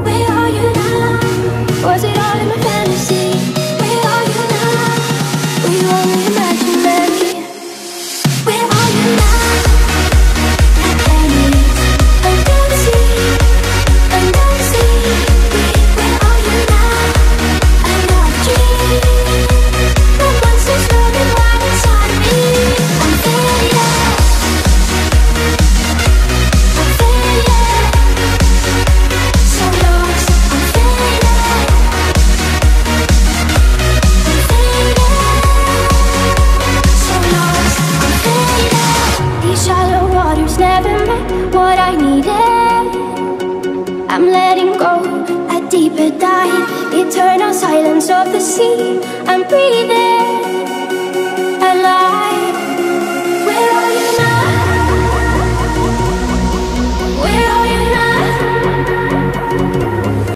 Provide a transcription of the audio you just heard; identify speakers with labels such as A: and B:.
A: Where are you now? Was it all in my fantasy? Where are you now? Were you only imaginary? Where are you now? At Penny's, under the sea, under the sea. Where are you now? Another dream. The monster's running wild inside me. I'm faded. I'm faded. So lost. I'm faded. I'm faded. So lost. I'm faded. These shallow waters never met what I needed. I'm letting go, a deeper dive, eternal silence of the sea. I'm breathing.